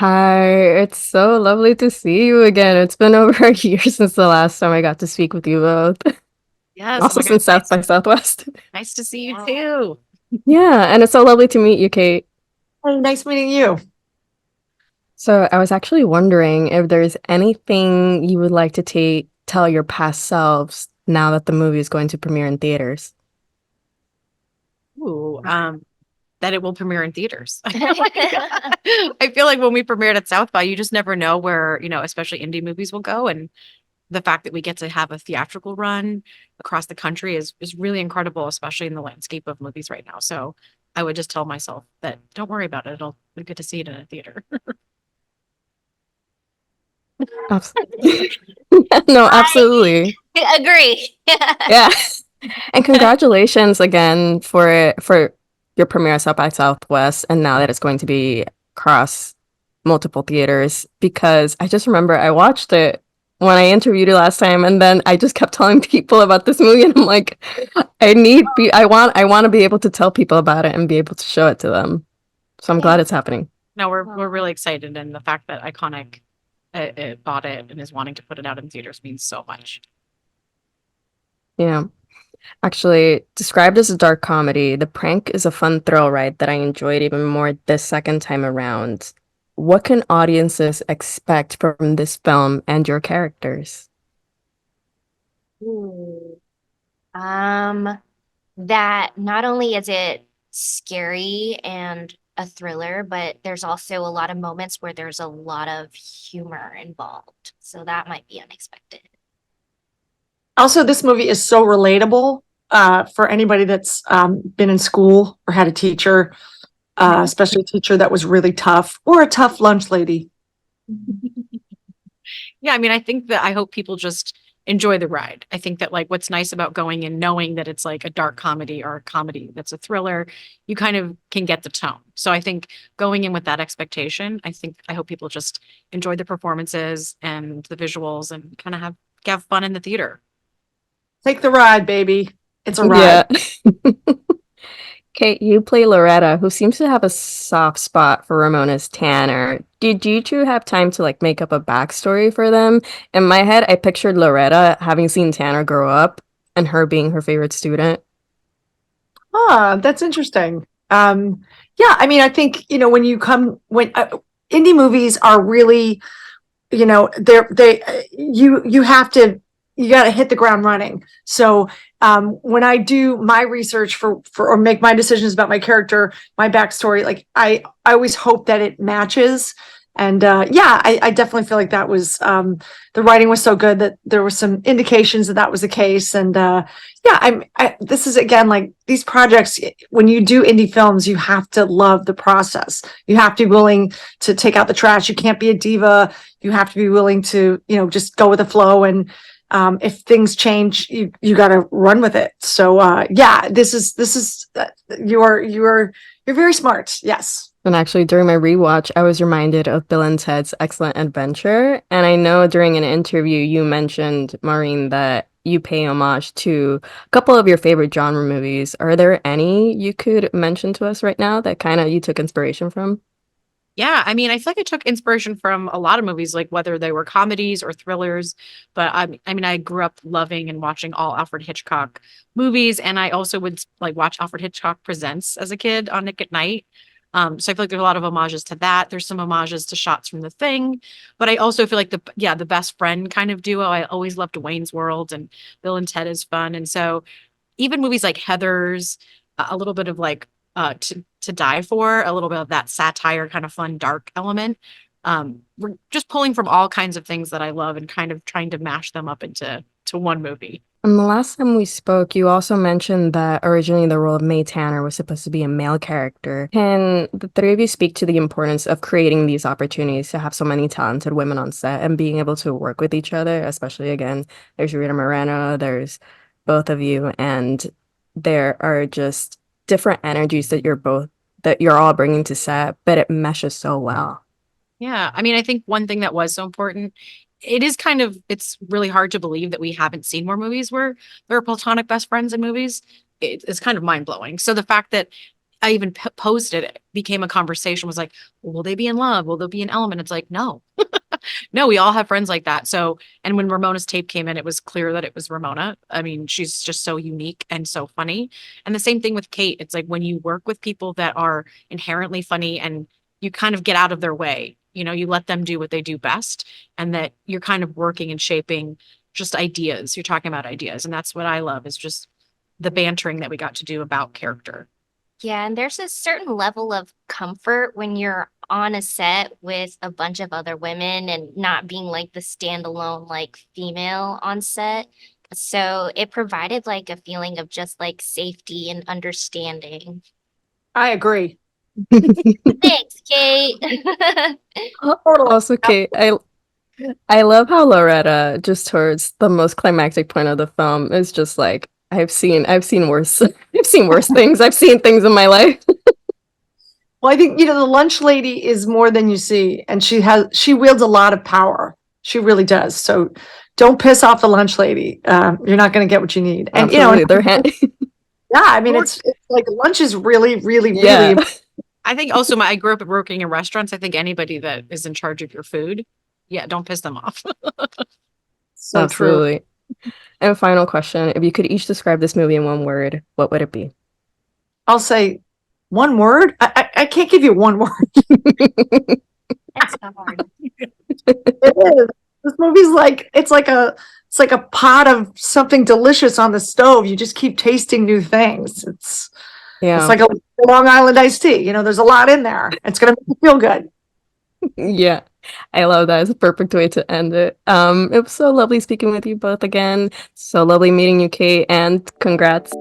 Hi, it's so lovely to see you again. It's been over a year since the last time I got to speak with you both. Yes. Oh Also my God. since South by Southwest. Nice to see you too. Yeah, and it's so lovely to meet you, Kate. Hey, nice meeting you. So I was actually wondering if there's anything you would like to tell your past selves now that the movie is going to premiere in theaters. Ooh, that it will premiere in theaters. I feel like when we premiered at South by, you just never know where, especially indie movies will go. And the fact that we get to have a theatrical run across the country is really incredible, especially in the landscape of movies right now. So I would just tell myself that don't worry about it. It'll we get to see it in a theater. Absolutely. No, I absolutely. agree. Yeah. And congratulations again for your premiere at South by Southwest, and now that it's going to be across multiple theaters. Because I just remember I watched it when I interviewed you last time, and then I just kept telling people about this movie, and I'm like, I want to be able to tell people about it and be able to show it to them. So I'm glad Yeah. it's happening. No, we're really excited, and the fact that Iconic bought it and is wanting to put it out in theaters means so much. Yeah. Actually, described as a dark comedy, The Prank is a fun thrill ride that I enjoyed even more this second time around. What can audiences expect from this film and your characters? Ooh. Um, that not only is it scary and a thriller, but there's also a lot of moments where there's a lot of humor involved. So that might be unexpected. Also, this movie is so relatable for anybody that's been in school or had a teacher, especially a teacher that was really tough or a tough lunch lady. Yeah, I mean, I think that I hope people just enjoy the ride. I think that like what's nice about going and knowing that it's like a dark comedy or a comedy that's a thriller, you kind of can get the tone. So I think going in with that expectation, I hope people just enjoy the performances and the visuals and kind of have fun in the theater. Take the ride, baby. It's a Yeah. ride. Kate, you play Loretta, who seems to have a soft spot for Ramona's Tanner. Did you two have time to like make up a backstory for them? In my head, I pictured Loretta having seen Tanner grow up and her being her favorite student. That's interesting. Yeah, I mean, I think, when you come, when indie movies are really, you have to, you got to hit the ground running. So when I do my research for or make my decisions about my character, my backstory, like I always hope that it matches. And yeah, I definitely feel like that was the writing was so good that there was some indications that that was the case. And yeah, this is again like these projects. When you do indie films, you have to love the process. You have to be willing to take out the trash. You can't be a diva. You have to be willing to, just go with the flow. And if things change, you got to run with it. So yeah, this is you're very smart. Yes. And actually, during my rewatch, I was reminded of Bill and Ted's Excellent Adventure. And I know during an interview you mentioned, Maureen, that you pay homage to a couple of your favorite genre movies. Are there any you could mention to us right now that kind of you took inspiration from? Yeah, I mean, I feel like I took inspiration from a lot of movies, like whether they were comedies or thrillers. But I mean, I grew up loving and watching all Alfred Hitchcock movies, and I also would like watch Alfred Hitchcock Presents as a kid on Nick at Night. So I feel like there's a lot of homages to that. There's some homages to shots from The Thing, but I also feel like the best friend kind of duo. I always loved Wayne's World, and Bill and Ted is fun, and so even movies like Heathers, a little bit of like to die for, a little bit of that satire, kind of fun, dark element. We're just pulling from all kinds of things that I love and kind of trying to mash them up into one movie. And the last time we spoke, you also mentioned that originally the role of May Tanner was supposed to be a male character. Can the three of you speak to the importance of creating these opportunities to have so many talented women on set and being able to work with each other? Especially again, there's Rita Moreno, there's both of you, and there are just different energies that you're all bringing to set, but it meshes so well. Yeah. I mean, I think one thing that was so important, it's really hard to believe that we haven't seen more movies where there are platonic best friends in movies. It's kind of mind blowing. So the fact that I even posted it, became a conversation, was like, well, will they be in love? Will there be an element? It's like, no, no, we all have friends like that. So, and when Ramona's tape came in, it was clear that it was Ramona. I mean, she's just so unique and so funny. And the same thing with Kate. It's like when you work with people that are inherently funny and you kind of get out of their way, you know, you let them do what they do best, and that you're kind of working and shaping just ideas. You're talking about ideas. And that's what I love, is just the bantering that we got to do about character. Yeah, and there's a certain level of comfort when you're on a set with a bunch of other women and not being like the standalone like female on set. So it provided like a feeling of just like safety and understanding. I agree. Thanks, Kate. Also, Kate, I love how Loretta, just towards the most climactic point of the film, is just like, I've seen worse I've seen worse things. I've seen things in my life. Well, I think, the lunch lady is more than you see, and she wields a lot of power. She really does. So don't piss off the lunch lady. You're not going to get what you need. And Absolutely. Their hand. yeah, I mean, it's like lunch is really, really, Yeah. really. I think also I grew up working in restaurants. I think anybody that is in charge of your food, yeah, don't piss them off. So true. Absolutely. And final question, if you could each describe this movie in one word, what would it be? I'll say one word. I can't give you one word. That's not hard. It is. This movie's like it's like a pot of something delicious on the stove. You just keep tasting new things. It's Yeah. like a Long Island iced tea. There's a lot in there. It's gonna make you feel good. Yeah. I love that. It's a perfect way to end it. It was so lovely speaking with you both again. So lovely meeting you, Kate, and congrats.